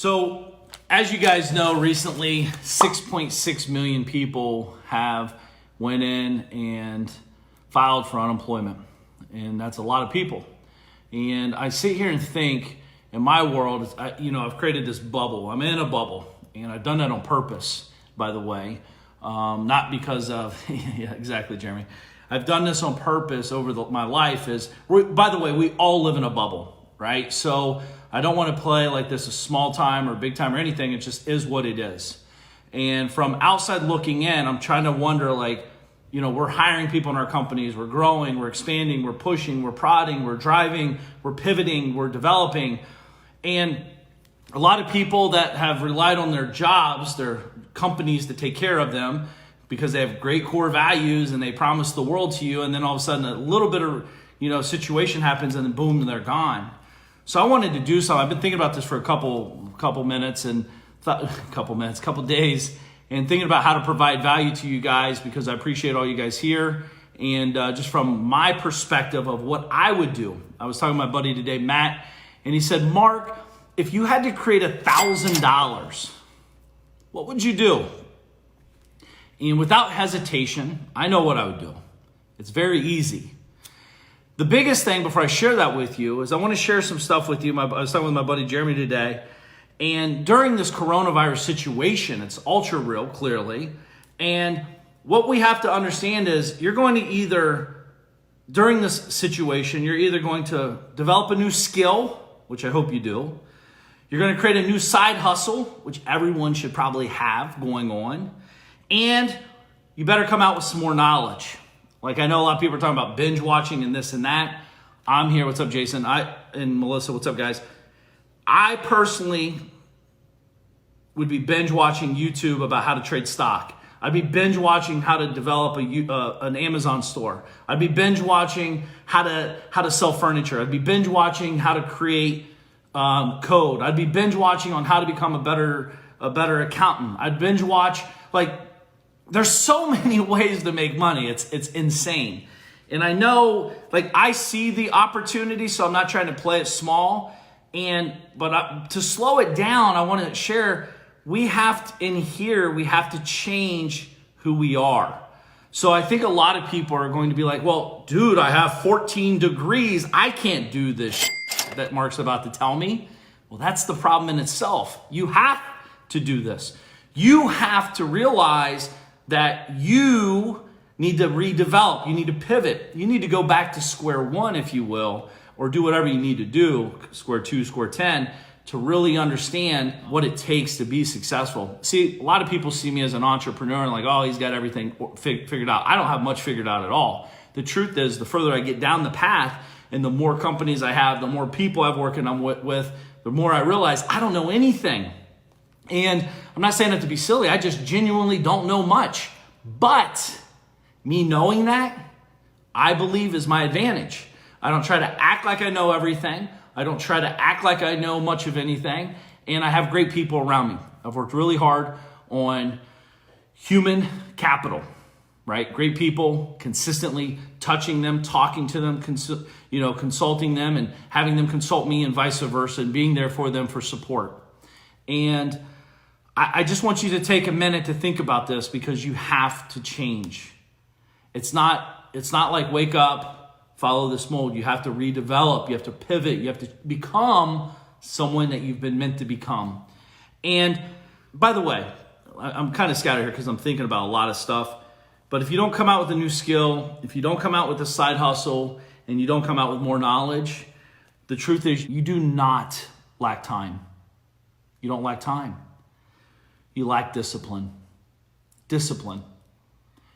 So, as you guys know, recently 6.6 million people have went in and filed for unemployment. And that's a lot of people. And I sit here and think, in my world, I've created this bubble. I'm in a bubble. And I've done that on purpose, by the way. Not because of, yeah, exactly, Jeremy. I've done this on purpose over my life. By the way, we all live in a bubble, right? So I don't want to play like this is small time or big time or anything. It just is what it is. And from outside looking in, I'm trying to wonder, we're hiring people in our companies. We're growing, we're expanding, we're pushing, we're prodding, we're driving, we're pivoting, we're developing. And a lot of people that have relied on their jobs, their companies to take care of them because they have great core values and they promise the world to you. And then all of a sudden a little bit of, situation happens and then boom, they're gone. So I wanted to do something. I've been thinking about this for a couple minutes and couple days, and thinking about how to provide value to you guys because I appreciate all you guys here. And just from my perspective of what I would do, I was talking to my buddy today, Matt, and he said, Mark, if you had to create $1,000, what would you do? And without hesitation, I know what I would do. It's very easy. The biggest thing before I share that with you is I want to share some stuff with you. I was talking with my buddy Jeremy today. And during this coronavirus situation, it's ultra real, clearly. And what we have to understand is during this situation, you're either going to develop a new skill, which I hope you do. You're going to create a new side hustle, which everyone should probably have going on. And you better come out with some more knowledge. Like, I know a lot of people are talking about binge watching and this and that. I'm here. What's up, Jason? And Melissa, what's up, guys? I personally would be binge watching YouTube about how to trade stock. I'd be binge watching how to develop an Amazon store. I'd be binge watching how to sell furniture. I'd be binge watching how to create code. I'd be binge watching on how to become a better accountant. I'd binge watch, there's so many ways to make money. It's insane. And I know, I see the opportunity, so I'm not trying to play it small. But to slow it down, I want to share, we have to change who we are. So I think a lot of people are going to be like, well, dude, I have 14 degrees. I can't do this that Mark's about to tell me. Well, that's the problem in itself. You have to do this. You have to realize that you need to redevelop. You need to pivot. You need to go back to square one, if you will, or do whatever you need to do, square 2, square 10, to really understand what it takes to be successful. See, a lot of people see me as an entrepreneur and oh, he's got everything figured out. I don't have much figured out at all. The truth is, the further I get down the path and the more companies I have, the more people I'm working with, the more I realize I don't know anything. And I'm not saying that to be silly. I just genuinely don't know much. But me knowing that, I believe is my advantage. I don't try to act like I know everything. I don't try to act like I know much of anything. And I have great people around me. I've worked really hard on human capital, right? Great people, consistently touching them, talking to them, consulting them, and having them consult me and vice versa, and being there for them for support. And I just want you to take a minute to think about this because you have to change. It's not like wake up, follow this mold. You have to redevelop. You have to pivot. You have to become someone that you've been meant to become. And by the way, I'm kind of scattered here because I'm thinking about a lot of stuff. But if you don't come out with a new skill, if you don't come out with a side hustle, and you don't come out with more knowledge, the truth is you do not lack time. You don't lack time. You lack discipline. Discipline.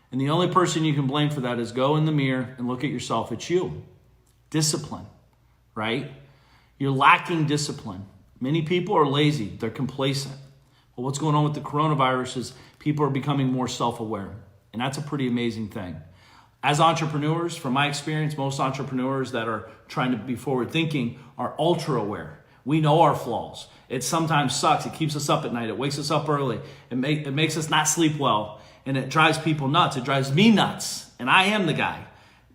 And the only person you can blame for that is go in the mirror and look at yourself. It's you. Discipline, right? You're lacking discipline. Many people are lazy. They're complacent. Well, what's going on with the coronavirus is people are becoming more self-aware. And that's a pretty amazing thing. As entrepreneurs, from my experience, most entrepreneurs that are trying to be forward-thinking are ultra-aware. We know our flaws. It sometimes sucks. It keeps us up at night. It wakes us up early. It makes us not sleep well. And it drives people nuts. It drives me nuts. And I am the guy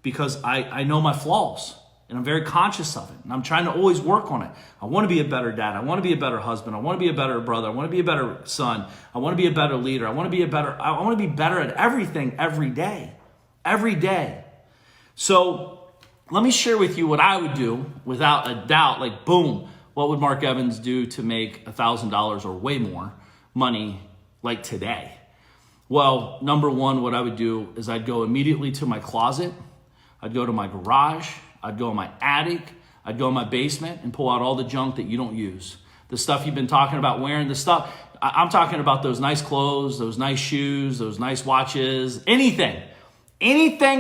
because I know my flaws. And I'm very conscious of it. And I'm trying to always work on it. I want to be a better dad. I want to be a better husband. I want to be a better brother. I want to be a better son. I want to be a better leader. I want to be better at everything every day. Every day. So let me share with you what I would do without a doubt. Like, boom, what would Mark Evans do to make $1,000 or way more money like today? Well, number one, what I would do is I'd go immediately to my closet. I'd go to my garage. I'd go in my attic. I'd go in my basement and pull out all the junk that you don't use. The stuff you've been talking about wearing, the stuff. I'm talking about those nice clothes, those nice shoes, those nice watches, anything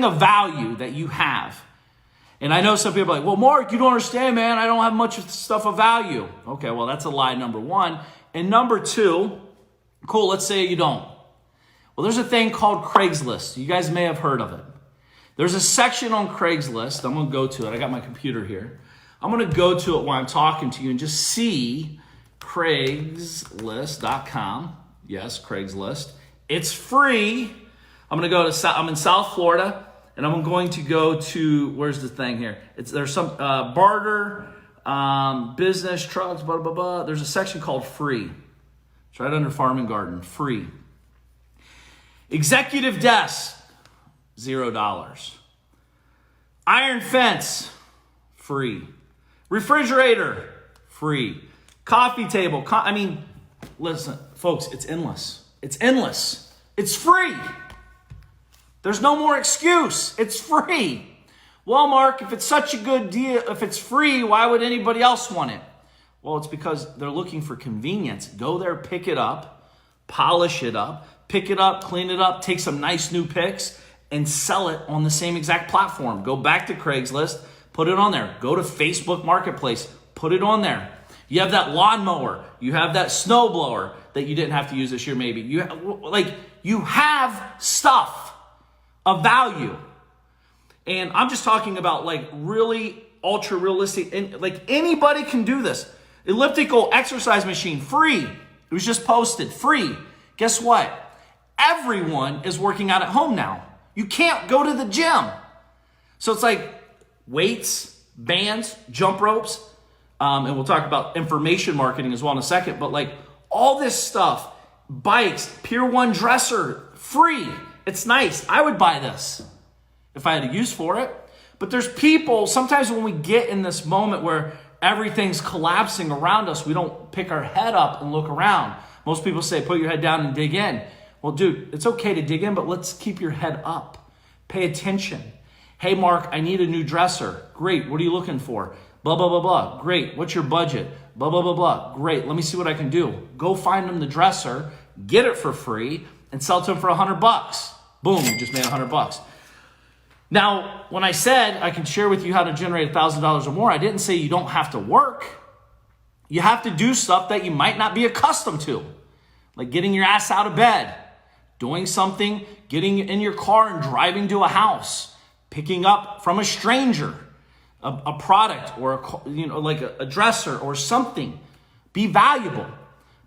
of value that you have. And I know some people are like, well, Mark, you don't understand, man. I don't have much of stuff of value. Okay, well, that's a lie, number one. And number two, cool, let's say you don't. Well, there's a thing called Craigslist. You guys may have heard of it. There's a section on Craigslist. I'm going to go to it. I got my computer here. I'm going to go to it while I'm talking to you and just see Craigslist.com. Yes, Craigslist. It's free. I'm in South Florida, and I'm going to go to, where's the thing here? There's some barter, business, trucks, blah, blah, blah. There's a section called free. It's right under farm and garden, free. Executive desk. $0. Iron fence, free. Refrigerator, free. Coffee table, listen, folks, it's endless. It's endless. It's free. There's no more excuse. It's free. Well, Mark, if it's such a good deal, if it's free, why would anybody else want it? Well, it's because they're looking for convenience. Go there, pick it up, polish it up, pick it up, clean it up, take some nice new pics, and sell it on the same exact platform. Go back to Craigslist, put it on there. Go to Facebook Marketplace, put it on there. You have that lawnmower, you have that snowblower that you didn't have to use this year maybe. You have stuff of value. And I'm just talking about like really ultra realistic, and like anybody can do this. Elliptical exercise machine, free. It was just posted, free. Guess what? Everyone is working out at home now. You can't go to the gym. So it's like weights, bands, jump ropes, and we'll talk about information marketing as well in a second, but like all this stuff, bikes, Pier 1 dresser, free. It's nice. I would buy this if I had a use for it. But there's people, sometimes when we get in this moment where everything's collapsing around us, we don't pick our head up and look around. Most people say, put your head down and dig in. Well, dude, it's okay to dig in, but let's keep your head up. Pay attention. Hey, Mark, I need a new dresser. Great. What are you looking for? Blah, blah, blah, blah. Great. What's your budget? Blah, blah, blah, blah. Great. Let me see what I can do. Go find them the dresser, get it for free, and sell it to them for $100. Boom, you just made $100. Now, when I said I can share with you how to generate $1,000 or more, I didn't say you don't have to work. You have to do stuff that you might not be accustomed to, like getting your ass out of bed, doing something, getting in your car and driving to a house, picking up from a stranger a product or a dresser or something. Be valuable.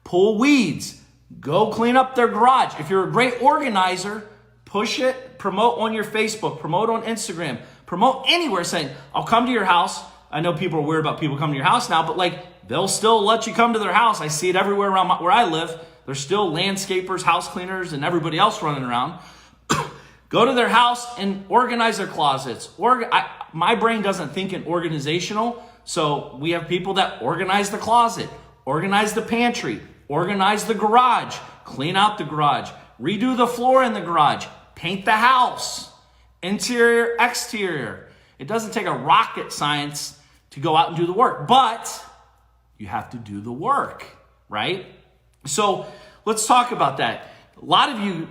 Pull weeds. Go clean up their garage. If you're a great organizer, push it, promote on your Facebook, promote on Instagram, promote anywhere saying, I'll come to your house. I know people are weird about people coming to your house now, but like they'll still let you come to their house. I see it everywhere around where I live. There's still landscapers, house cleaners, and everybody else running around. Go to their house and organize their closets. My brain doesn't think in organizational, so we have people that organize the closet, organize the pantry, organize the garage, clean out the garage, redo the floor in the garage, paint the house, interior, exterior. It doesn't take a rocket science to go out and do the work, but you have to do the work, right? So let's talk about that. A lot of you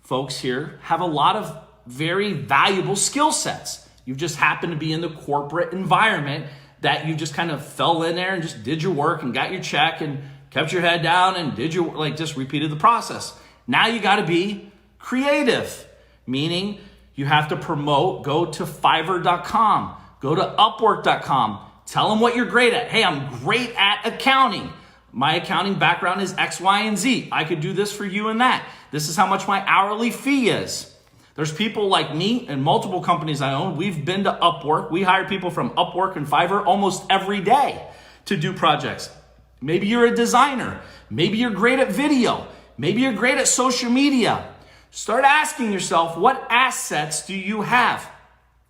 folks here have a lot of very valuable skill sets. You just happen to be in the corporate environment that you just kind of fell in there and just did your work and got your check and kept your head down and just repeated the process. Now you got to be creative, meaning you have to promote. Go to Fiverr.com, go to Upwork.com, tell them what you're great at. Hey, I'm great at accounting. My accounting background is X, Y, and Z. I could do this for you and that. This is how much my hourly fee is. There's people like me and multiple companies I own. We've been to Upwork. We hire people from Upwork and Fiverr almost every day to do projects. Maybe you're a designer. Maybe you're great at video. Maybe you're great at social media. Start asking yourself, what assets do you have?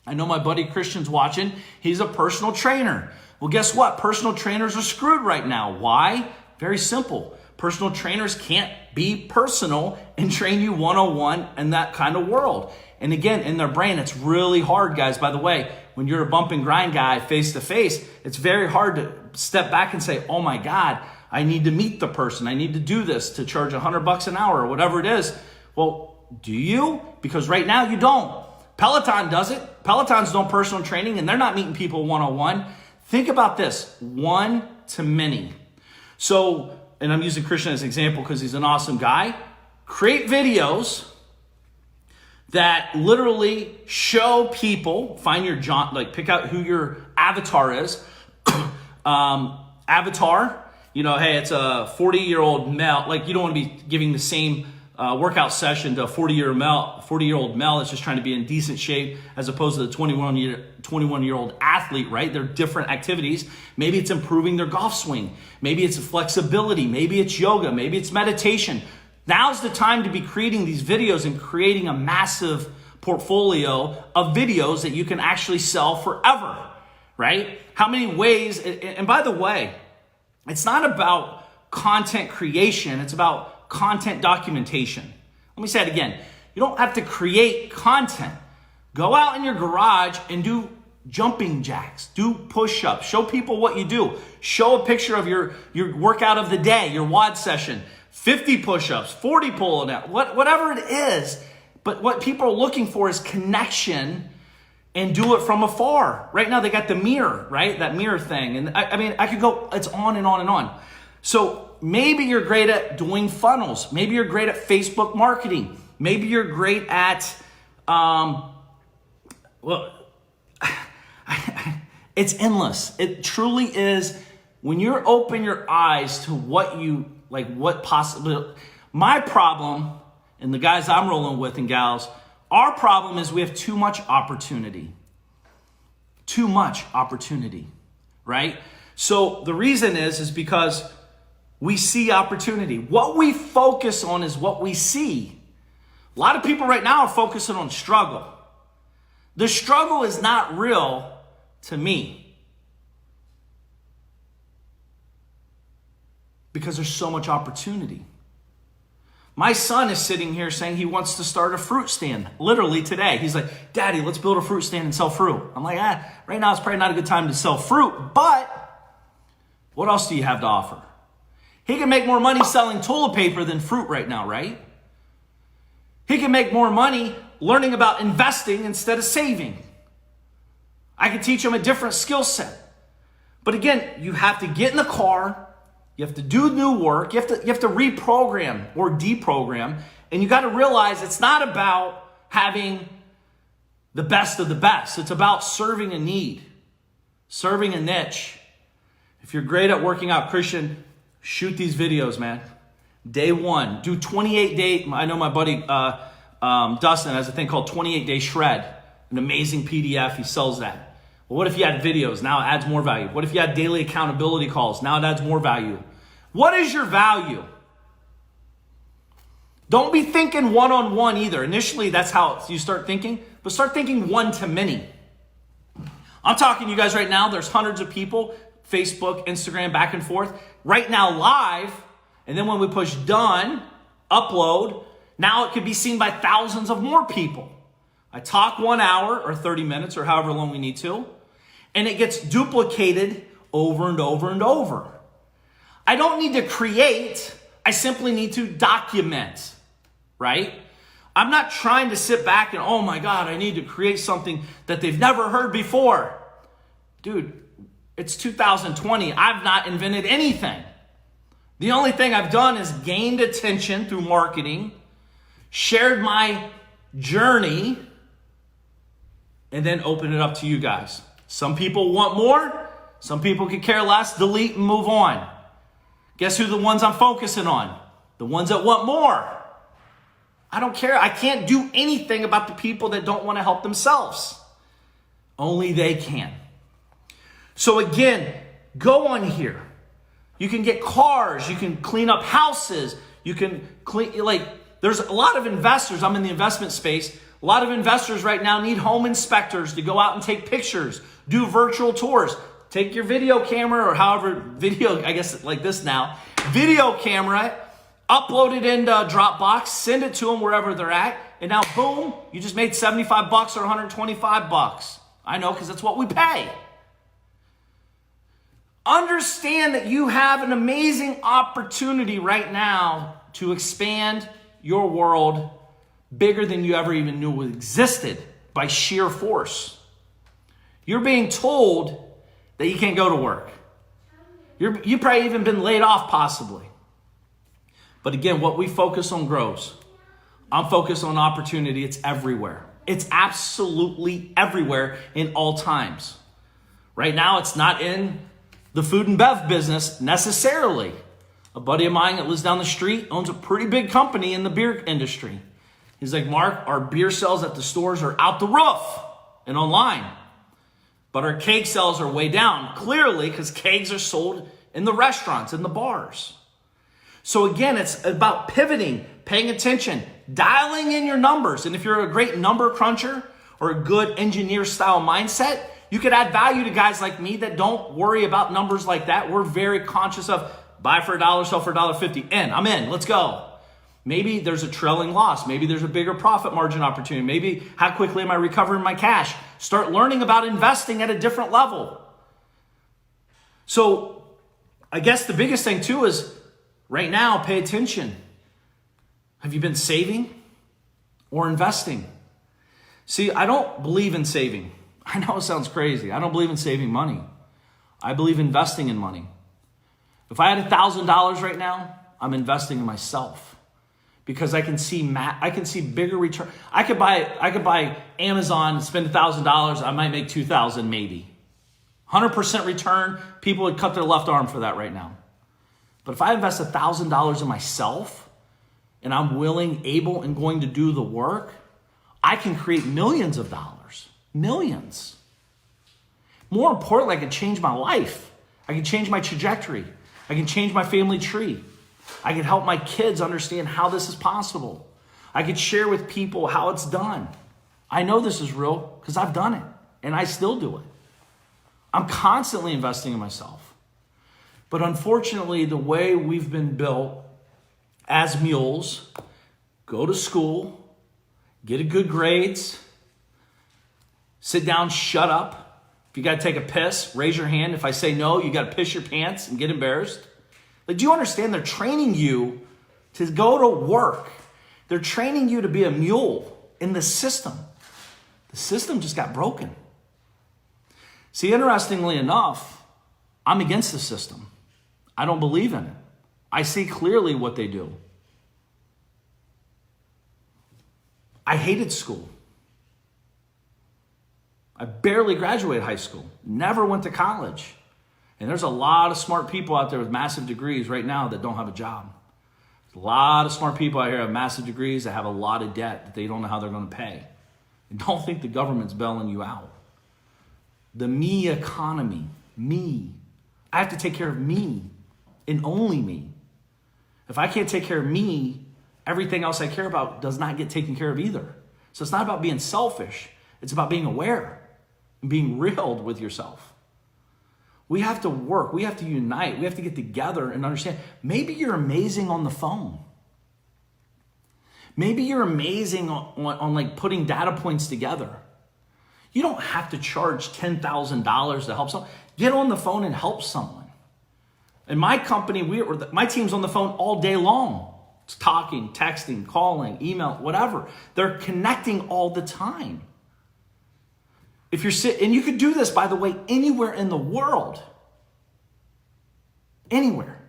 I know my buddy Christian's watching. He's a personal trainer. Well, guess what? Personal trainers are screwed right now. Why? Very simple. Personal trainers can't be personal and train you one-on-one in that kind of world. And again, in their brain, it's really hard, guys. By the way, when you're a bump and grind guy face-to-face, it's very hard to step back and say, oh my God, I need to meet the person. I need to do this to charge $100 an hour or whatever it is. Well, do you? Because right now you don't. Peloton does it. Peloton's doing personal training and they're not meeting people one-on-one. Think about this, one to many. So, and I'm using Christian as an example because he's an awesome guy. Create videos that literally show people, find your pick out who your avatar is. Avatar, hey, it's a 40-year-old male. Like, you don't want to be giving the same workout session to a 40-year-old male that's just trying to be in decent shape as opposed to the 21-year-old athlete, right? They're different activities. Maybe it's improving their golf swing. Maybe it's flexibility. Maybe it's yoga. Maybe it's meditation. Now's the time to be creating these videos and creating a massive portfolio of videos that you can actually sell forever, right? How many ways, and by the way, it's not about content creation. It's about content documentation. Let me say it again. You don't have to create content. Go out in your garage and do jumping jacks, do push-ups, show people what you do. Show a picture of your workout of the day, your WOD session, 50 push-ups, 40 pulling out, whatever it is. But what people are looking for is connection and do it from afar. Right now they got the mirror, right? That mirror thing. And I could go, it's on and on and on. So maybe you're great at doing funnels. Maybe you're great at Facebook marketing. Maybe you're great at, it's endless. It truly is. When you're open your eyes to what possibly, my problem, and the guys I'm rolling with and gals, our problem is we have too much opportunity. Too much opportunity, right? So the reason is because we see opportunity. What we focus on is what we see. A lot of people right now are focusing on struggle. The struggle is not real to me because there's so much opportunity. My son is sitting here saying he wants to start a fruit stand literally today. He's like, Daddy, let's build a fruit stand and sell fruit. I'm like, right now it's probably not a good time to sell fruit, but what else do you have to offer? He can make more money selling toilet paper than fruit right now, right? He can make more money learning about investing instead of saving. I can teach him a different skill set. But again, you have to get in the car, you have to do new work, you have to reprogram or deprogram, and you got to realize it's not about having the best of the best. It's about serving a need, serving a niche. If you're great at working out, Christian, shoot these videos, man. Day one, do 28-day. I know my buddy Dustin has a thing called 28-day shred, an amazing PDF. He sells that. Well, what if you had videos? Now it adds more value. What if you had daily accountability calls? Now it adds more value. What is your value? Don't be thinking one-on-one either. Initially, that's how you start thinking, but start thinking one to many. I'm talking to you guys right now. There's hundreds of people, Facebook, Instagram, back and forth. Right now live, and then when we push done, upload, now it could be seen by thousands of more people. I talk 1 hour or 30 minutes or however long we need to, and it gets duplicated over and over and over. I don't need to create, I simply need to document, right? I'm not trying to sit back and, oh my God, I need to create something that they've never heard before. Dude, it's 2020. I've not invented anything. The only thing I've done is gained attention through marketing, shared my journey, and then open it up to you guys. Some people want more. Some people could care less, delete and move on. Guess who the ones I'm focusing on? The ones that want more. I don't care. I can't do anything about the people that don't want to help themselves. Only they can. So again, go on here. You can get cars. You can clean up houses. You can clean, there's a lot of investors. I'm in the investment space. A lot of investors right now need home inspectors to go out and take pictures, do virtual tours. Take your video camera or however video, I guess like this now, video camera, upload it into Dropbox, send it to them wherever they're at, and now boom, you just made $75 or $125. I know, because that's what we pay. Understand that you have an amazing opportunity right now to expand your world bigger than you ever even knew existed by sheer force. You're being told that you can't go to work. You've probably even been laid off possibly. But again, what we focus on grows. I'm focused on opportunity. It's everywhere. It's absolutely everywhere in all times. Right now, it's not in the food and bev business necessarily. A buddy of mine that lives down the street owns a pretty big company in the beer industry. He's like, Mark, our beer sales at the stores are out the roof and online. But our keg sales are way down, clearly, because kegs are sold in the restaurants, in the bars. So again, it's about pivoting, paying attention, dialing in your numbers. And if you're a great number cruncher or a good engineer style mindset, you could add value to guys like me that don't worry about numbers like that. We're very conscious of buy for $1, sell for $1.50. I'm in, let's go. Maybe there's a trailing loss. Maybe there's a bigger profit margin opportunity. Maybe how quickly am I recovering my cash? Start learning about investing at a different level. So I guess the biggest thing too is right now, pay attention. Have you been saving or investing? See, I don't believe in saving. I know it sounds crazy. I don't believe in saving money. I believe investing in money. If I had $1,000 right now, I'm investing in myself. Because I can see bigger return. I could buy Amazon and spend $1,000. I might make $2,000 maybe. 100% return. People would cut their left arm for that right now. But if I invest $1,000 in myself, and I'm willing, able, and going to do the work, I can create millions of dollars. Millions. More importantly, I can change my life. I can change my trajectory. I can change my family tree. I can help my kids understand how this is possible. I could share with people how it's done. I know this is real because I've done it and I still do it. I'm constantly investing in myself. But unfortunately, the way we've been built as mules, go to school, get a good grades, sit down, shut up. If you got to take a piss, raise your hand. If I say no, you got to piss your pants and get embarrassed. Like, do you understand they're training you to go to work? They're training you to be a mule in the system. The system just got broken. See, interestingly enough, I'm against the system. I don't believe in it. I see clearly what they do. I hated school. I barely graduated high school, never went to college. And there's a lot of smart people out there with massive degrees right now that don't have a job. There's a lot of smart people out here with massive degrees that have a lot of debt that they don't know how they're going to pay. And don't think the government's bailing you out. The me economy, me. I have to take care of me and only me. If I can't take care of me, everything else I care about does not get taken care of either. So it's not about being selfish. It's about being aware and being real with yourself. We have to work. We have to unite. We have to get together and understand. Maybe you're amazing on the phone. Maybe you're amazing on like putting data points together. You don't have to charge $10,000 to help someone. Get on the phone and help someone. In my company, my team's on the phone all day long. It's talking, texting, calling, email, whatever. They're connecting all the time. If you're and you could do this, by the way, anywhere in the world. Anywhere.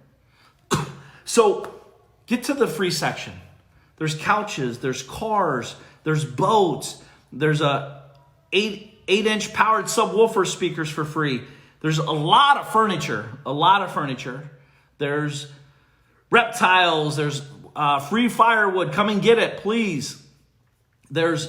So get to the free section. There's couches, there's cars, there's boats, there's a 8-inch powered subwoofer speakers for free. There's a lot of furniture, There's reptiles, there's free firewood. Come and get it, please. There's,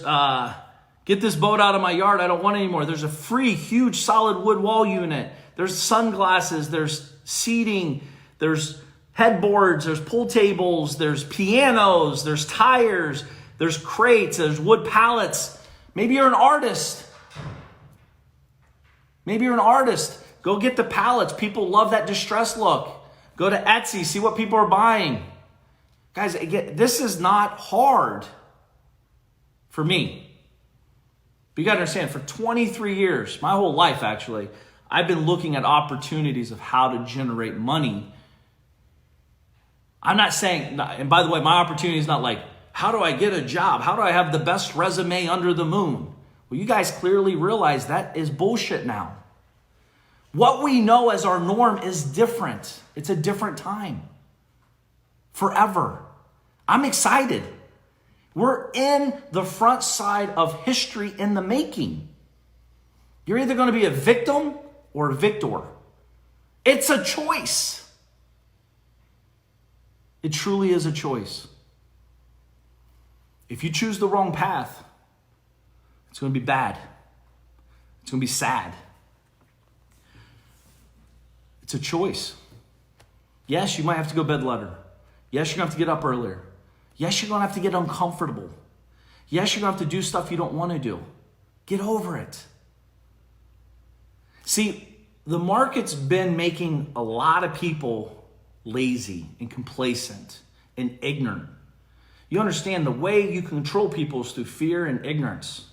get this boat out of my yard. I don't want it anymore. There's a free, huge, solid wood wall unit. There's sunglasses. There's seating. There's headboards. There's pool tables. There's pianos. There's tires. There's crates. There's wood pallets. Maybe you're an artist. Go get the pallets. People love that distress look. Go to Etsy. See what people are buying. Guys, again, this is not hard for me. But you got to understand, for 23 years, my whole life actually, I've been looking at opportunities of how to generate money. I'm not saying, and by the way, my opportunity is not like, how do I get a job? How do I have the best resume under the moon? Well, you guys clearly realize that is bullshit now. What we know as our norm is different. It's a different time. Forever. I'm excited. We're in the front side of history in the making. You're either going to be a victim or a victor. It's a choice. It truly is a choice. If you choose the wrong path, it's going to be bad. It's going to be sad. It's a choice. Yes, you might have to go bed later. Yes, you're going to have to get up earlier. Yes, you're going to have to get uncomfortable. Yes, you're going to have to do stuff you don't want to do. Get over it. See, the market's been making a lot of people lazy and complacent and ignorant. You understand the way you control people is through fear and ignorance.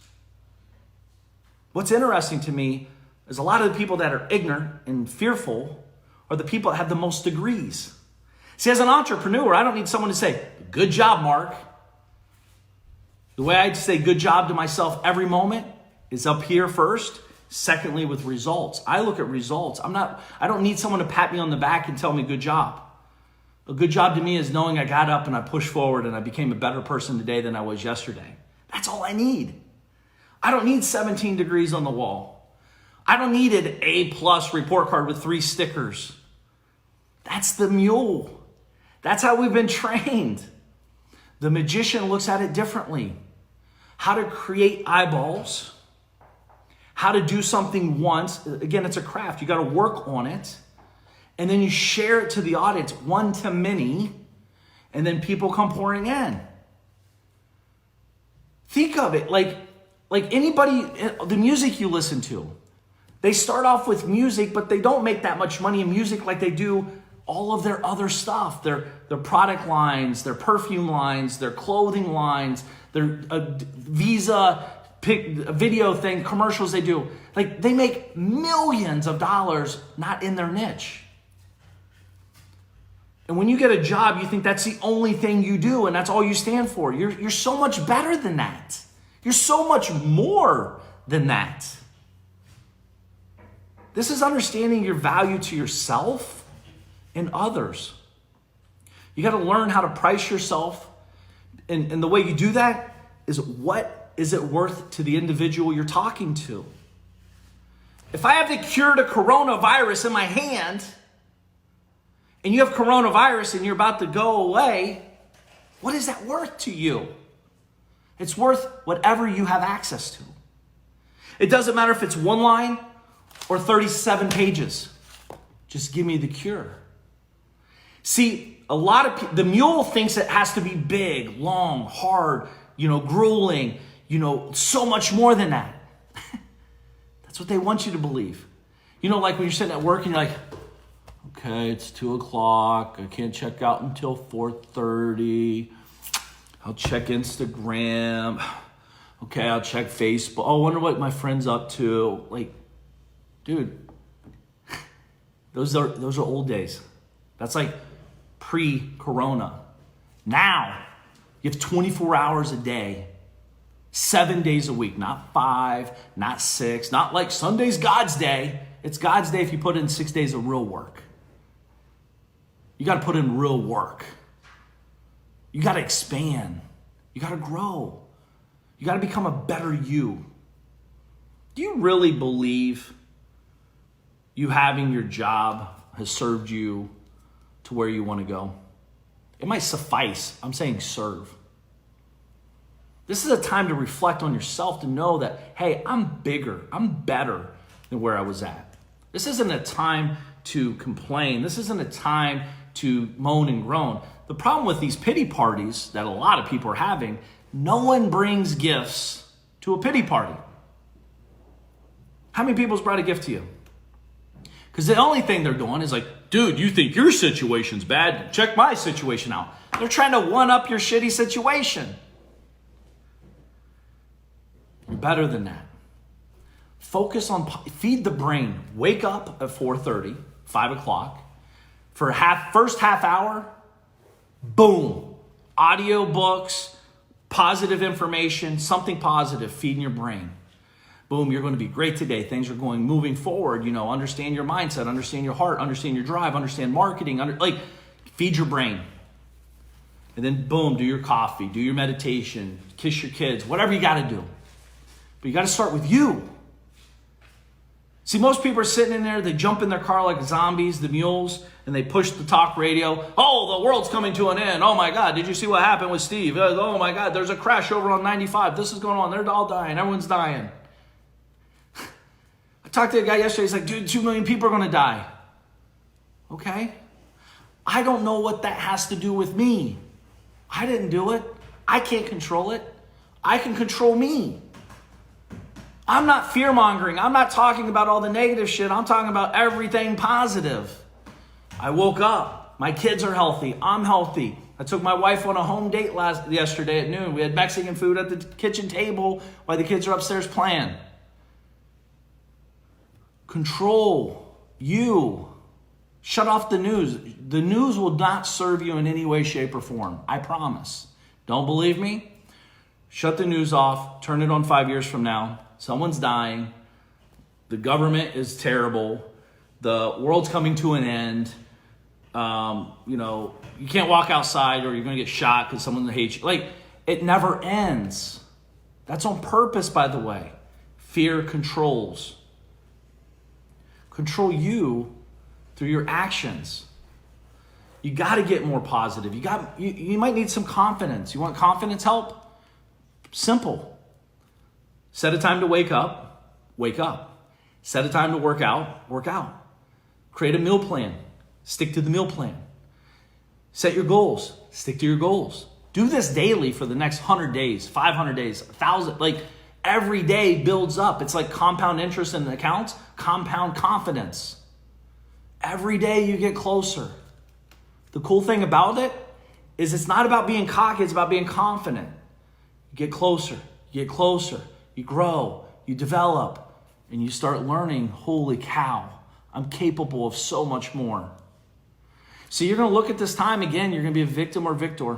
What's interesting to me is a lot of the people that are ignorant and fearful are the people that have the most degrees. See, as an entrepreneur, I don't need someone to say, good job, Mark. The way I say good job to myself every moment is up here first. Secondly, with results. I look at results. I don't need someone to pat me on the back and tell me good job. A good job to me is knowing I got up and I pushed forward and I became a better person today than I was yesterday. That's all I need. I don't need 17 degrees on the wall. I don't need an A+ report card with 3 stickers. That's the mule. That's how we've been trained. The magician looks at it differently. How to create eyeballs. How to do something once. Again, it's a craft. You got to work on it. And then you share it to the audience, one to many. And then people come pouring in. Think of it like anybody, the music you listen to. They start off with music, but they don't make that much money in music like they do all of their other stuff, their product lines, their perfume lines, their clothing lines, their Visa video thing, commercials they do. Like they make millions of dollars not in their niche. And when you get a job, you think that's the only thing you do and that's all you stand for. You're so much better than that. You're so much more than that. This is understanding your value to yourself and others. You got to learn how to price yourself. And the way you do that is, what is it worth to the individual you're talking to? If I have the cure to coronavirus in my hand, and you have coronavirus and you're about to go away, what is that worth to you? It's worth whatever you have access to. It doesn't matter if it's 1 line or 37 pages. Just give me the cure. See, the mule thinks it has to be big, long, hard, grueling, so much more than that. That's what they want you to believe. Like when you're sitting at work and you're like, okay, it's 2:00. I can't check out until 4:30. I'll check Instagram. Okay, I'll check Facebook. Oh, I wonder what my friend's up to. Like, dude, those are old days. That's like pre-corona. Now, you have 24 hours a day, 7 days a week, not 5, not 6, not like Sunday's God's day. It's God's day if you put in 6 days of real work. You got to put in real work. You got to expand. You got to grow. You got to become a better you. Do you really believe you having your job has served you to where you want to go? It might suffice. I'm saying serve. This is a time to reflect on yourself, to know that, hey, I'm bigger, I'm better than where I was at. This isn't a time to complain. This isn't a time to moan and groan. The problem with these pity parties that a lot of people are having, no one brings gifts to a pity party. How many people's brought a gift to you? Because the only thing they're doing is like, dude, you think your situation's bad? Check my situation out. They're trying to one-up your shitty situation. You're better than that. Focus on, feed the brain. Wake up at 4:30, 5 o'clock. For first half hour, boom. Audio books, positive information, something positive, feeding your brain. Boom, you're going to be great today. Things are moving forward. Understand your mindset, understand your heart, understand your drive, understand marketing. Feed your brain. And then boom, do your coffee, do your meditation, kiss your kids, whatever you got to do. But you got to start with you. See, most people are sitting in there, they jump in their car like zombies, the mules, and they push the talk radio. Oh, the world's coming to an end. Oh my God, did you see what happened with Steve? Oh my God, there's a crash over on 95. This is going on. They're all dying. Everyone's dying. I talked to a guy yesterday. He's like, dude, 2 million people are going to die. Okay. I don't know what that has to do with me. I didn't do it. I can't control it. I can control me. I'm not fear-mongering. I'm not talking about all the negative shit. I'm talking about everything positive. I woke up. My kids are healthy. I'm healthy. I took my wife on a home date yesterday at noon. We had Mexican food at the kitchen table while the kids are upstairs playing. Control you. Shut off the news. The news will not serve you in any way, shape, or form. I promise. Don't believe me? Shut the news off. Turn it on 5 years from now. Someone's dying. The government is terrible. The world's coming to an end. You can't walk outside or you're going to get shot because someone hates you. It never ends. That's on purpose, by the way. Fear controls. Control you through your actions. You got to get more positive. You might need some confidence. You want confidence help? Simple. Set a time to wake up. Wake up. Set a time to work out. Work out. Create a meal plan. Stick to the meal plan. Set your goals. Stick to your goals. Do this daily for the next 100 days, 500 days, 1,000. Every day builds up. It's like compound interest in the accounts, compound confidence. Every day you get closer. The cool thing about it is it's not about being cocky, it's about being confident. You get closer, you get closer, you grow, you develop, and you start learning, holy cow, I'm capable of so much more. So you're going to look at this time again, you're going to be a victim or victor.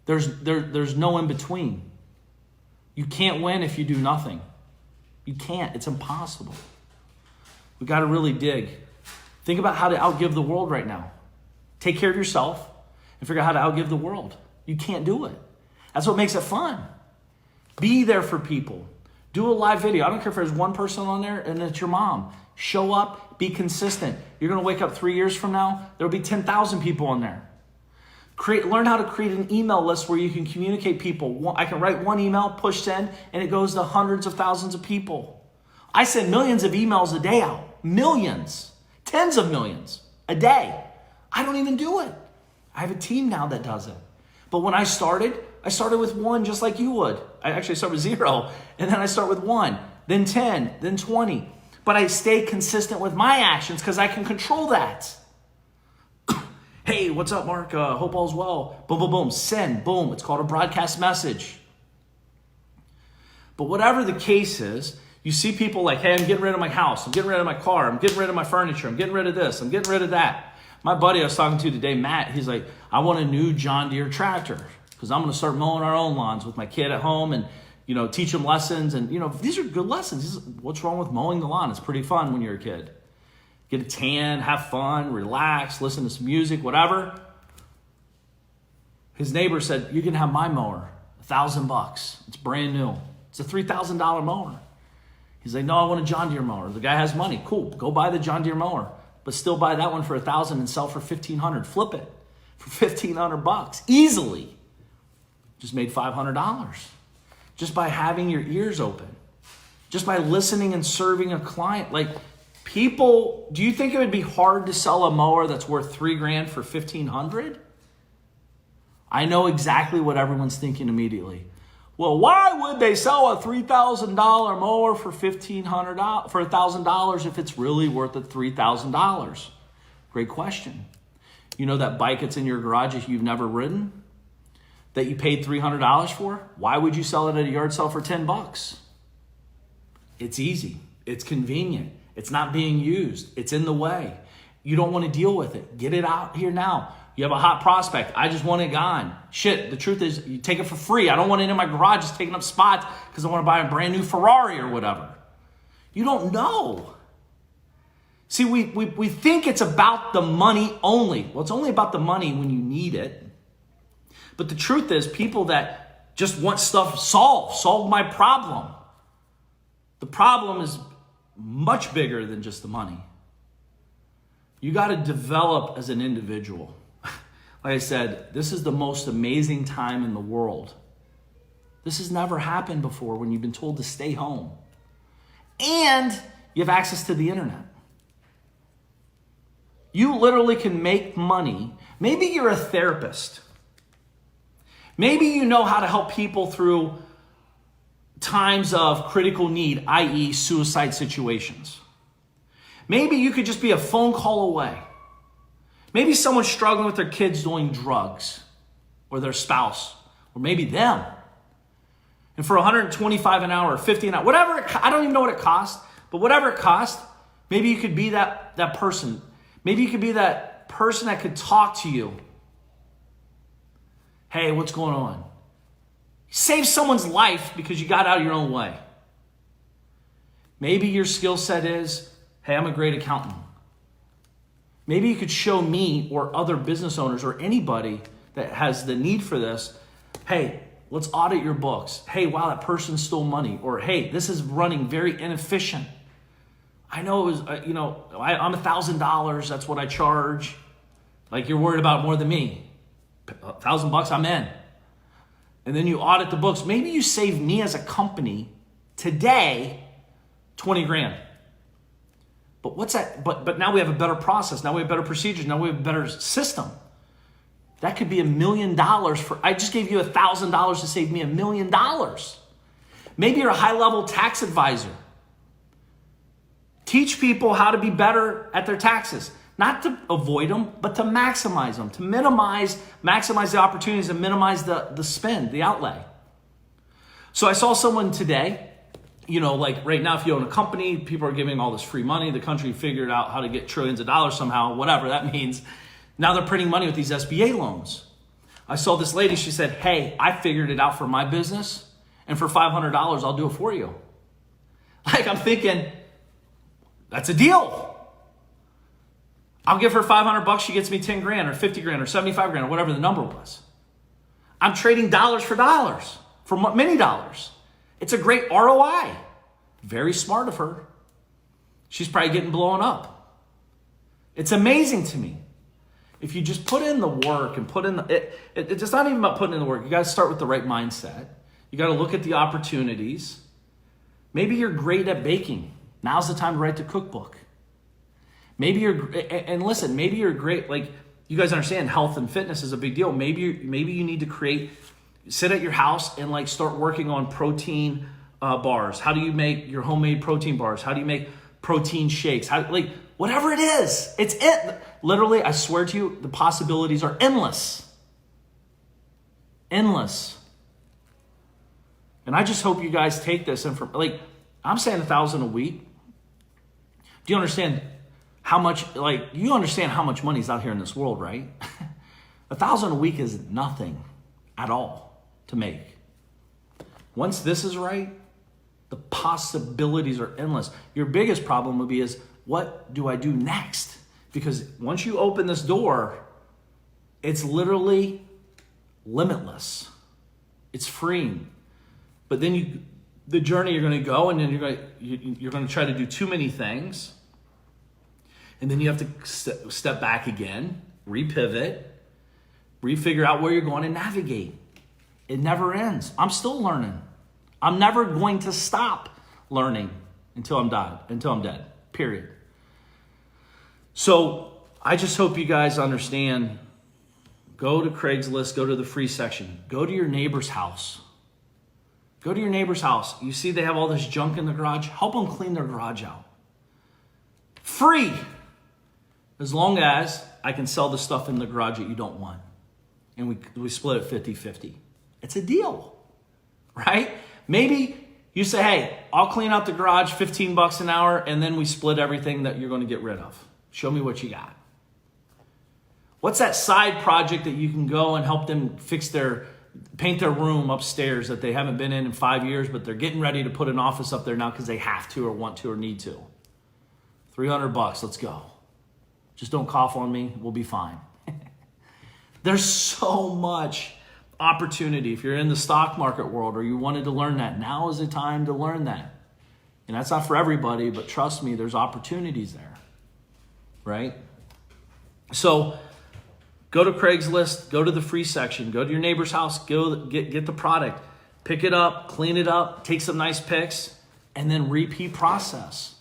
There's no in between. You can't win if you do nothing. You can't. It's impossible. We got to really dig. Think about how to outgive the world right now. Take care of yourself and figure out how to outgive the world. You can't do it. That's what makes it fun. Be there for people. Do a live video. I don't care if there's one person on there and it's your mom. Show up. Be consistent. You're going to wake up 3 years from now. There'll be 10,000 people on there. Learn how to create an email list where you can communicate people. I can write one email, push send, and it goes to hundreds of thousands of people. I send millions of emails a day out. Millions. Tens of millions a day. I don't even do it. I have a team now that does it. But when I started with one just like you would. I actually start with 0, and then I start with 1, then 10, then 20. But I stay consistent with my actions because I can control that. Hey, what's up, Mark? Hope all's well. Boom, boom, boom. Send. Boom. It's called a broadcast message. But whatever the case is, you see people like, hey, I'm getting rid of my house. I'm getting rid of my car. I'm getting rid of my furniture. I'm getting rid of this. I'm getting rid of that. My buddy I was talking to today, Matt, he's like, I want a new John Deere tractor because I'm going to start mowing our own lawns with my kid at home and, teach him lessons. And, these are good lessons. What's wrong with mowing the lawn? It's pretty fun when you're a kid. Get a tan, have fun, relax, listen to some music, whatever. His neighbor said, you can have my mower, $1,000. It's brand new. It's a $3,000 mower. He's like, no, I want a John Deere mower. The guy has money. Cool, go buy the John Deere mower. But still buy that one for $1,000 and sell for $1,500. Flip it. for $1,500 easily. Just made $500 just by having your ears open, just by listening and serving a client. Like, people, do you think it would be hard to sell a mower that's worth $3,000 for $1,500? I know exactly what everyone's thinking immediately. Well, why would they sell a $3,000 mower for $1,000 if it's really worth the $3,000? Great question. You know that bike that's in your garage that you've never ridden, that you paid $300 for? Why would you sell it at a yard sale for $10? It's easy. It's convenient. It's not being used. It's in the way. You don't want to deal with it. Get it out here now. You have a hot prospect. I just want it gone. Shit, the truth is, you take it for free. I don't want it in my garage just taking up spots because I want to buy a brand new Ferrari or whatever. You don't know. See, we think it's about the money only. Well, it's only about the money when you need it. But the truth is, people that just want stuff solve my problem. The problem is much bigger than just the money. You got to develop as an individual. Like I said, this is the most amazing time in the world. This has never happened before when you've been told to stay home. And you have access to the internet. You literally can make money. Maybe you're a therapist. Maybe you know how to help people through times of critical need, i.e. suicide situations. Maybe you could just be a phone call away. Maybe someone's struggling with their kids doing drugs, or their spouse, or maybe them. And for $125 an hour, or $50 an hour, whatever, I don't even know what it costs, but whatever it costs, maybe you could be that person. Maybe you could be that person that could talk to you. Hey, what's going on? Save someone's life because you got out of your own way. Maybe your skill set is, hey, I'm a great accountant. Maybe you could show me or other business owners or anybody that has the need for this, hey, let's audit your books. Hey, wow, that person stole money. Or, hey, this is running very inefficient. I know it was, I'm $1,000. That's what I charge. Like, you're worried about more than me. $1,000, I'm in. And then you audit the books. Maybe you save me as a company today $20,000. But what's that? But now we have a better process. Now we have better procedures. Now we have a better system. That could be $1 million for, I just gave you $1,000 to save me $1 million. Maybe you're a high-level tax advisor. Teach people how to be better at their taxes. Not to avoid them, but to maximize them, to maximize the opportunities and minimize the spend, the outlay. So I saw someone today, like right now, if you own a company, people are giving all this free money. The country figured out how to get trillions of dollars somehow, whatever that means. Now they're printing money with these SBA loans. I saw this lady, she said, hey, I figured it out for my business, and for $500, I'll do it for you. Like, I'm thinking, that's a deal. I'll give her $500, she gets me $10,000 or $50,000 or $75,000 or whatever the number was. I'm trading dollars for dollars, for many dollars. It's a great ROI. Very smart of her. She's probably getting blown up. It's amazing to me. If you just put in the work and put in it's not even about putting in the work. You got to start with the right mindset. You got to look at the opportunities. Maybe you're great at baking. Now's the time to write the cookbook. Maybe you're great, like, you guys understand health and fitness is a big deal. Maybe you need to sit at your house and like start working on protein bars. How do you make your homemade protein bars? How do you make protein shakes? Whatever it is, it's it. Literally, I swear to you, the possibilities are endless. Endless. And I just hope you guys take this and I'm saying $1,000 a week. Do you understand how much, you understand how much money is out here in this world, right? $1,000 a week is nothing at all to make. Once this is right, the possibilities are endless. Your biggest problem would be what do I do next? Because once you open this door, it's literally limitless. It's freeing. But then the journey you're going to go, and then you're going to try to do too many things. And then you have to step back again, repivot, where you figure out where you're going and navigate. It never ends. I'm still learning. I'm never going to stop learning until I'm dead, period. So I just hope you guys understand. Go to Craigslist, go to the free section, go to your neighbor's house. Go to your neighbor's house. You see they have all this junk in the garage? Help them clean their garage out. Free. As long as I can sell the stuff in the garage that you don't want. And we split it 50-50. It's a deal, right? Maybe you say, hey, I'll clean out the garage, $15 an hour, and then we split everything that you're going to get rid of. Show me what you got. What's that side project that you can go and help them paint their room upstairs that they haven't been in 5 years, but they're getting ready to put an office up there now because they have to or want to or need to? $300, let's go. Just don't cough on me, we'll be fine. There's so much opportunity. If you're in the stock market world or you wanted to learn that, now is the time to learn that. And that's not for everybody, but trust me, there's opportunities there, right? So go to Craigslist, go to the free section, go to your neighbor's house, go get the product, pick it up, clean it up, take some nice pics, and then repeat process.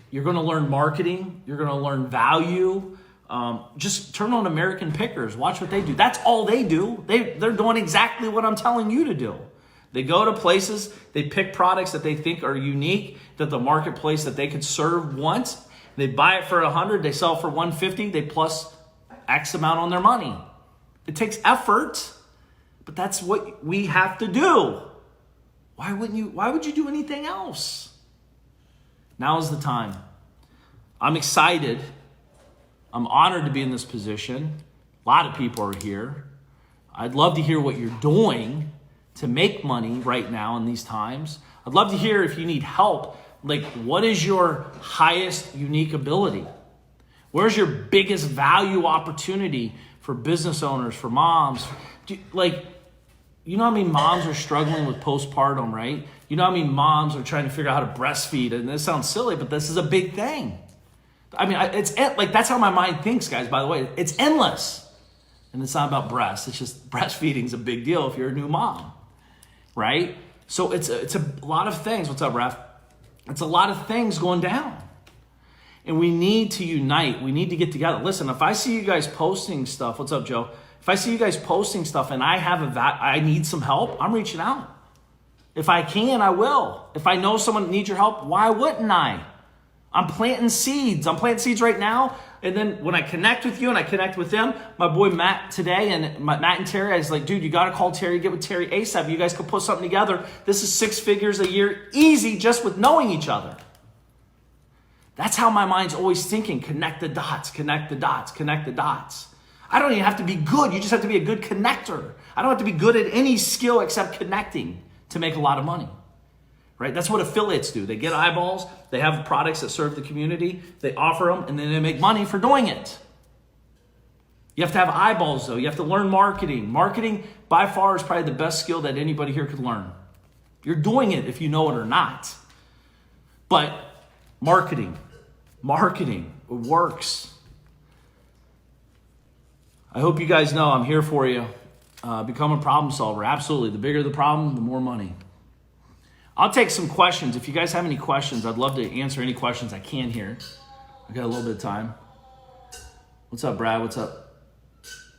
You're going to learn marketing. You're going to learn value. Just turn on American Pickers. Watch what they do. That's all they do. They're doing exactly what I'm telling you to do. They go to places, they pick products that they think are unique, that the marketplace that they could serve wants. They buy it for $100, they sell it for $150, they plus X amount on their money. It takes effort, but that's what we have to do. Why would you do anything else? Now is the time. I'm excited. I'm honored to be in this position. A lot of people are here. I'd love to hear what you're doing to make money right now in these times. I'd love to hear if you need help. Like, what is your highest unique ability? Where's your biggest value opportunity for business owners, for moms? You know how many moms are struggling with postpartum, right? You know how many moms are trying to figure out how to breastfeed? And this sounds silly, but this is a big thing. I mean, that's how my mind thinks, guys, by the way. It's endless. And it's not about breasts. It's just breastfeeding's a big deal if you're a new mom, right? So it's a lot of things. What's up, Raf? It's a lot of things going down. And we need to unite. We need to get together. Listen, if I see you guys posting stuff, what's up, Joe? If I see you guys posting stuff and I need some help, I'm reaching out. If I can, I will. If I know someone needs your help, why wouldn't I? I'm planting seeds. I'm planting seeds right now. And then when I connect with you and I connect with them, my boy Matt today and Matt and Terry, I was like, dude, you got to call Terry, get with Terry ASAP. You guys could put something together. This is 6 figures a year, easy, just with knowing each other. That's how my mind's always thinking. Connect the dots, connect the dots, connect the dots. I don't even have to be good. You just have to be a good connector. I don't have to be good at any skill except connecting to make a lot of money. Right? That's what affiliates do. They get eyeballs, they have products that serve the community, they offer them, and then they make money for doing it. You have to have eyeballs, though. You have to learn marketing. Marketing, by far, is probably the best skill that anybody here could learn. You're doing it if you know it or not. But marketing, it works. I hope you guys know I'm here for you. Become a problem solver. Absolutely. The bigger the problem, the more money. I'll take some questions. If you guys have any questions, I'd love to answer any questions I can here. I got a little bit of time. What's up, Brad? What's up?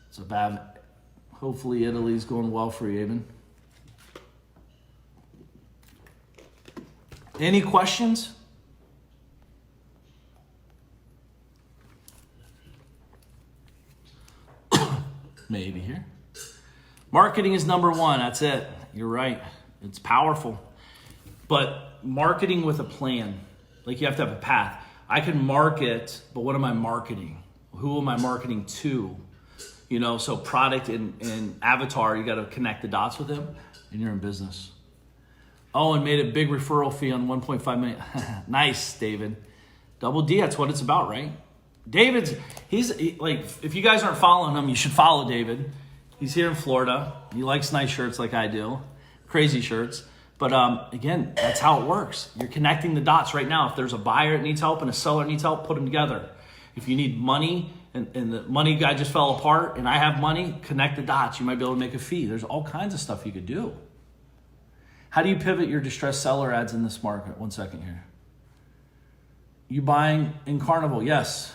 What's up, Bav? Hopefully Italy's going well for you, Aben. Any questions? Maybe here. Marketing is number one. That's it. You're right. It's powerful. But marketing with a plan. Like, you have to have a path. I can market, but what am I marketing? Who am I marketing to? You know, so product and avatar, you got to connect the dots with them, and you're in business. Oh, and made a big referral fee on 1.5 million. Nice, David. Double D, that's what it's about, right? David's, if you guys aren't following him, you should follow David. He's here in Florida. He likes nice shirts like I do, crazy shirts. But again, that's how it works. You're connecting the dots right now. If there's a buyer that needs help and a seller that needs help, put them together. If you need money and the money guy just fell apart and I have money, connect the dots. You might be able to make a fee. There's all kinds of stuff you could do. How do you pivot your distressed seller ads in this market? One second here. You buying in Carnival? Yes.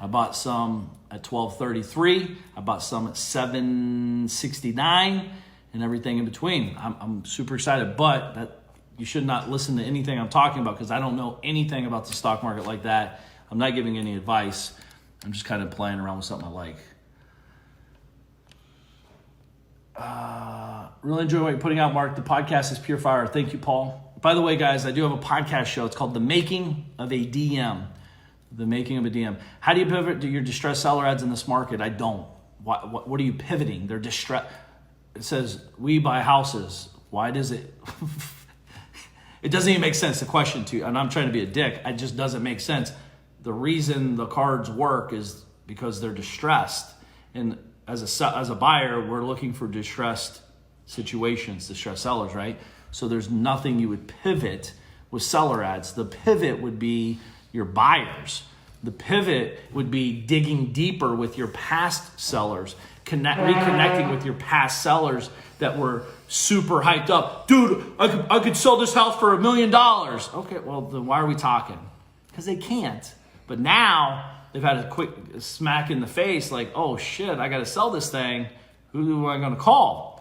I bought some at $12.33. I bought some at $7.69 and everything in between. I'm super excited, but that you should not listen to anything I'm talking about because I don't know anything about the stock market like that. I'm not giving any advice. I'm just kind of playing around with something I like. Really enjoy what you're putting out, Mark. The podcast is pure fire. Thank you, Paul. By the way, guys, I do have a podcast show. It's called The Making of a DM. The Making of a DM. How do you pivot to your distressed seller ads in this market? I don't. What are you pivoting? They're distressed. It says, we buy houses. Why does it? It doesn't even make sense, the question to you. And I'm trying to be a dick. It just doesn't make sense. The reason the cards work is because they're distressed. And as a buyer, we're looking for distressed situations, distressed sellers, right? So there's nothing you would pivot with seller ads. The pivot would be your buyers. The pivot would be digging deeper with your past sellers, reconnecting with your past sellers that were super hyped up. Dude, I could sell this house for $1 million. Okay, well, then why are we talking? Because they can't. But now they've had a quick smack in the face like, oh shit, I got to sell this thing. Who am I going to call?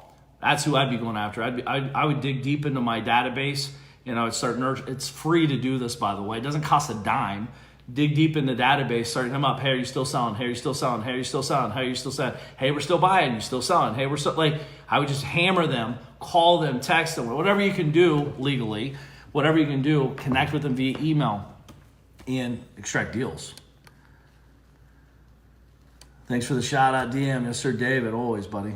That's who I'd be going after. I would dig deep into my database and I would start nurturing. It's free to do this, by the way. It doesn't cost a dime. Dig deep in the database, starting them up. Hey, are you still selling? Hey, are you still selling? Hey, are you still selling? Hey, are you still selling? Hey, we're still buying. You still selling? Hey, we're still like. I would just hammer them, call them, text them, whatever you can do legally, whatever you can do. Connect with them via email and extract deals. Thanks for the shout out, DM. Yes, sir, David. Always, buddy.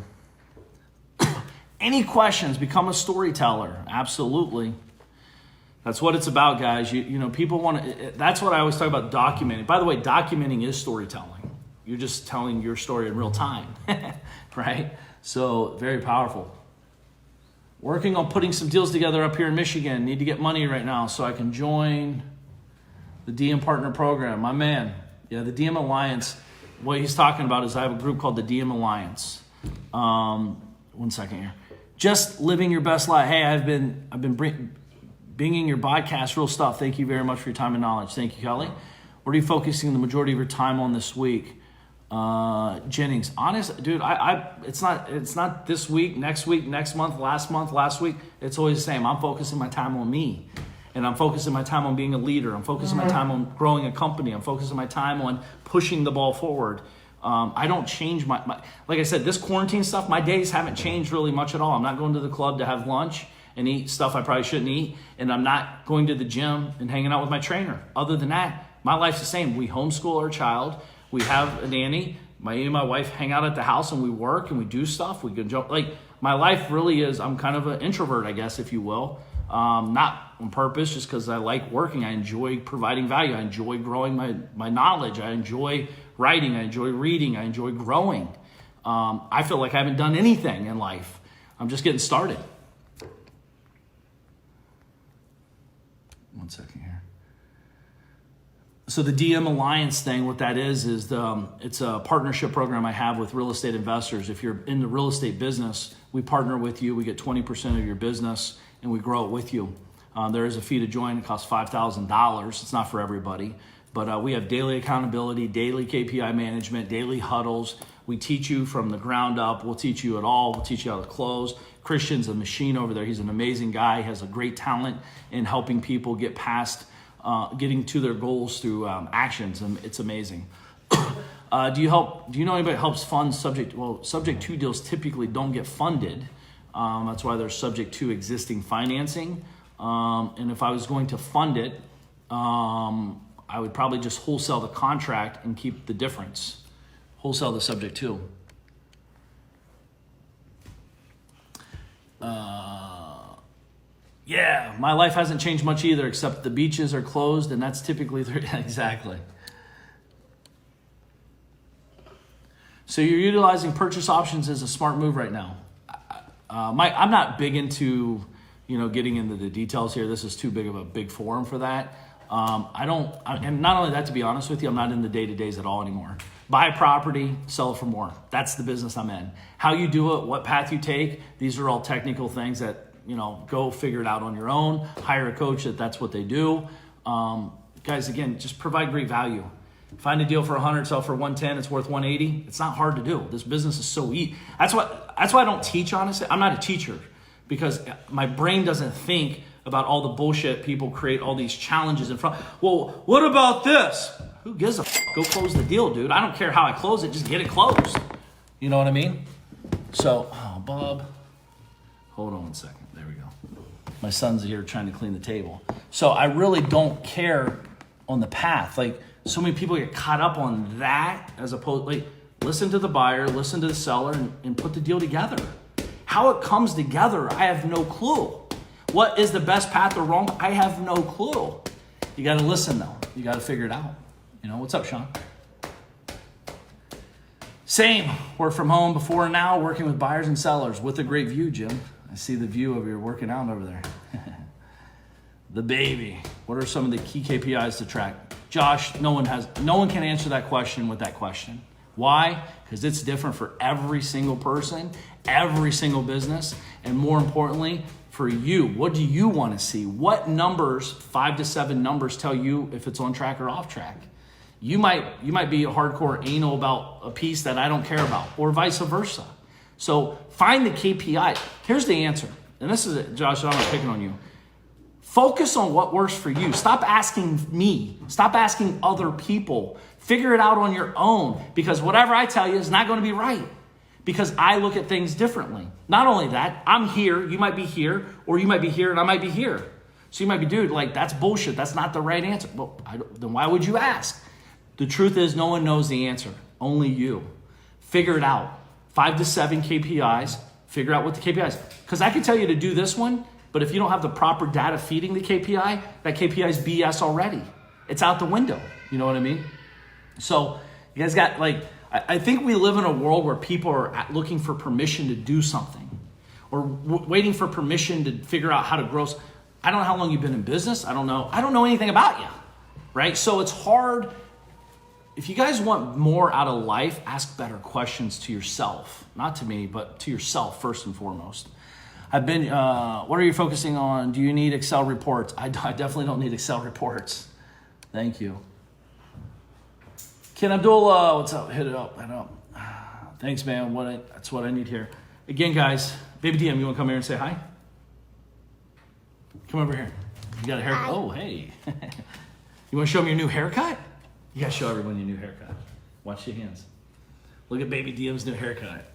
Any questions? Become a storyteller. Absolutely. That's what it's about, guys. You know, people want to, that's what I always talk about, documenting. By the way, documenting is storytelling. You're just telling your story in real time, right? So very powerful. Working on putting some deals together up here in Michigan. Need to get money right now so I can join the DM Partner Program. My man. Yeah, the DM Alliance. What he's talking about is I have a group called the DM Alliance. 1 second here. Just living your best life. Hey, I've been binging your podcast, real stuff. Thank you very much for your time and knowledge. Thank you, Kelly. What are you focusing the majority of your time on this week? Jennings, honest, dude, it's not this week, next month, last week. It's always the same. I'm focusing my time on me. And I'm focusing my time on being a leader. I'm focusing my time on growing a company. I'm focusing my time on pushing the ball forward. I don't change my, like I said, this quarantine stuff, my days haven't changed really much at all. I'm not going to the club to have lunch and eat stuff I probably shouldn't eat. And I'm not going to the gym and hanging out with my trainer. Other than that, my life's the same. We homeschool our child. We have a nanny. Me and my wife hang out at the house and we work and we do stuff. We can jump. Like, my life really is, I'm kind of an introvert, I guess, if you will. Not on purpose, just because I like working. I enjoy providing value. I enjoy growing my knowledge. I enjoy writing. I enjoy reading. I enjoy growing. I feel like I haven't done anything in life. I'm just getting started. 1 second here. So the DM Alliance thing, what that is it's a partnership program I have with real estate investors. If you're in the real estate business, we partner with you. We get 20% of your business and we grow it with you. There is a fee to join. It costs $5,000. It's not for everybody. But we have daily accountability, daily KPI management, daily huddles. We teach you from the ground up. We'll teach you it all. We'll teach you how to close. Christian's a machine over there. He's an amazing guy. He has a great talent in helping people get past getting to their goals through actions, and it's amazing. Do you know anybody that helps fund subject to deals typically don't get funded. That's why they're subject to existing financing. And if I was going to fund it, I would probably just wholesale the contract and keep the difference. Wholesale the subject to. Yeah, my life hasn't changed much either, except the beaches are closed, and that's typically exactly. So you're utilizing purchase options as a smart move right now. I'm not big into, getting into the details here. This is too big of a big forum for that. And not only that, to be honest with you, I'm not in the day-to-days at all anymore. Buy a property, sell it for more. That's the business I'm in. How you do it, what path you take, these are all technical things that, go figure it out on your own. Hire a coach that's what they do. Guys, again, just provide great value. Find a deal for 100, sell for 110, it's worth 180. It's not hard to do. This business is so easy. That's why I don't teach, honestly. I'm not a teacher because my brain doesn't think about all the bullshit people create, all these challenges in front. Well, what about this? Who gives a f? Go close the deal, dude. I don't care how I close it, just get it closed. You know what I mean? So, Bob, hold on one second. There we go. My son's here trying to clean the table. So I really don't care on the path. Like, so many people get caught up on that as opposed, listen to the buyer, listen to the seller, and put the deal together. How it comes together, I have no clue. What is the best path or wrong? I have no clue. You got to listen, though. You got to figure it out. What's up, Sean? Same. Work from home before and now, working with buyers and sellers with a great view, Jim. I see the view of your working out over there. The baby. What are some of the key KPIs to track? Josh, no one can answer that question with that question. Why? Because it's different for every single person, every single business, and more importantly, for you. What do you want to see? What numbers, 5 to 7 numbers, tell you if it's on track or off track? You might be a hardcore anal about a piece that I don't care about, or vice versa. So find the KPI. Here's the answer. And this is it, Josh, I'm not picking on you. Focus on what works for you. Stop asking me. Stop asking other people. Figure it out on your own, because whatever I tell you is not going to be right, because I look at things differently. Not only that, I'm here, you might be here, or you might be here and I might be here. So you might be, dude, that's bullshit. That's not the right answer. Well, then why would you ask? The truth is no one knows the answer, only you. Figure it out. 5 to 7 KPIs, figure out what the KPI is. Because I can tell you to do this one, but if you don't have the proper data feeding the KPI, that KPI is BS already. It's out the window. You know what I mean? So you guys got, I think we live in a world where people are looking for permission to do something, or waiting for permission to figure out how to grow. I don't know how long you've been in business. I don't know anything about you, right? So it's hard. If you guys want more out of life, ask better questions to yourself. Not to me, but to yourself first and foremost. What are you focusing on? Do you need Excel reports? I definitely don't need Excel reports. Thank you. Ken Abdullah, what's up? Hit it up. Thanks, man. That's what I need here. Again, guys, Baby DM, you want to come here and say hi? Come over here. You got a haircut? Hi. Oh, hey. You want to show them your new haircut? You got to show everyone your new haircut. Watch your hands. Look at Baby DM's new haircut.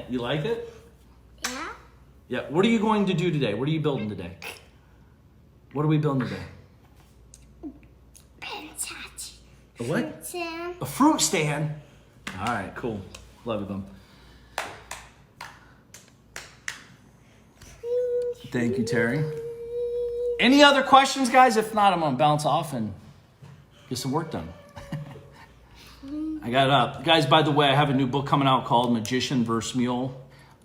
You like it? Yeah. Yeah. What are you going to do today? What are you building today? What are we building today? A what? Fruit stand. A fruit stand? All right, cool. Love them. Thank you, Terry. Any other questions, guys? If not, I'm going to bounce off and get some work done. I got it up. Guys, by the way, I have a new book coming out called Magician vs. Mule.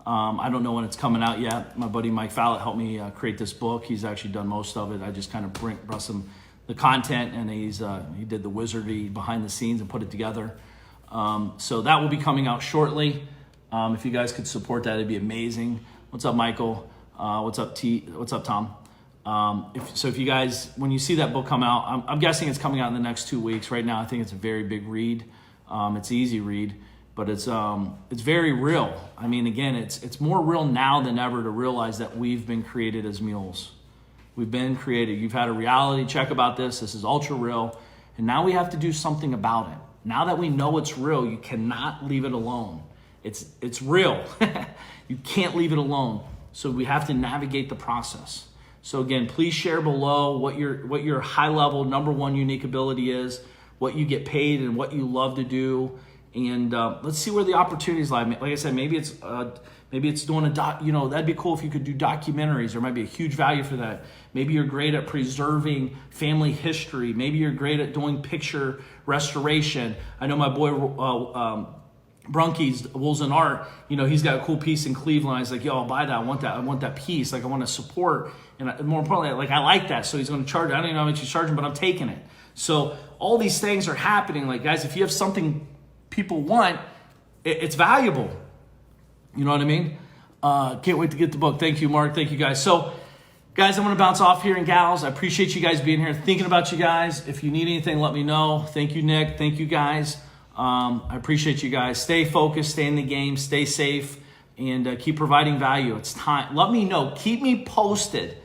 I don't know when it's coming out yet. My buddy Mike Fallett helped me create this book. He's actually done most of it. I just kind of brought some the content, and he did the wizardry behind the scenes and put it together. So that will be coming out shortly. If you guys could support that, it'd be amazing. What's up, Michael? What's up, What's up, Tom? If you guys, when you see that book come out, I'm guessing it's coming out in the next 2 weeks. Right now, I think it's a very big read. It's an easy read, but it's very real. I mean, again, it's more real now than ever to realize that we've been created as mules. We've been created. You've had a reality check about this. This is ultra real. And now we have to do something about it. Now that we know it's real, you cannot leave it alone. It's real. You can't leave it alone. So we have to navigate the process. So again, please share below what your high level number one unique ability is, what you get paid and what you love to do. And let's see where the opportunities lie. Like I said, maybe it's doing a doc, that'd be cool if you could do documentaries. There might be a huge value for that. Maybe you're great at preserving family history. Maybe you're great at doing picture restoration. I know my boy Brunkies, Wolves and Art, you know, he's got a cool piece in Cleveland. He's like, yo, I'll buy that. I want that piece. Like, I want to support. And more importantly, like, I like that. So he's going to charge it. I don't even know how much he's charging, but I'm taking it. So all these things are happening. Like, guys, if you have something people want, it's valuable. You know what I mean? Can't wait to get the book. Thank you, Mark. Thank you, guys. So, guys, I'm going to bounce off here. And gals, I appreciate you guys being here, thinking about you guys. If you need anything, let me know. Thank you, Nick. Thank you, guys. I appreciate you guys. Stay focused, stay in the game, stay safe, and keep providing value. It's time. Let me know. Keep me posted.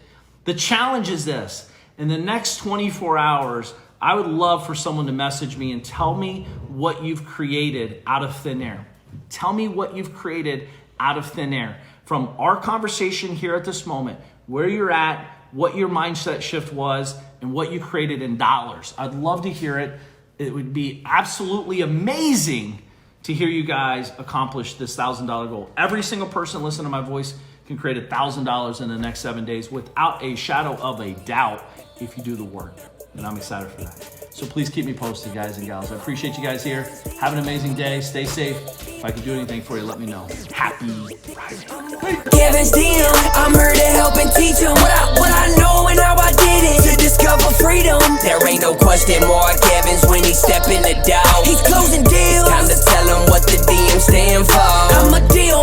The challenge is this. In the next 24 hours, I would love for someone to message me and tell me what you've created out of thin air. Tell me what you've created out of thin air. From our conversation here at this moment, where you're at, what your mindset shift was, and what you created in dollars. I'd love to hear it. It would be absolutely amazing to hear you guys accomplish this $1,000 goal. Every single person listening to my voice can create $1,000 in the next 7 days without a shadow of a doubt if you do the work. And I'm excited for that. So please keep me posted, guys and gals. I appreciate you guys here. Have an amazing day. Stay safe. If I can do anything for you, let me know. Happy Friday. Kevin's DM, I'm here to help and teach him what I know and how I did it to discover freedom. There ain't no question more Kevin's when he step in the door. He's closing deals. It's time to tell him what the DM stand for. I'm a deal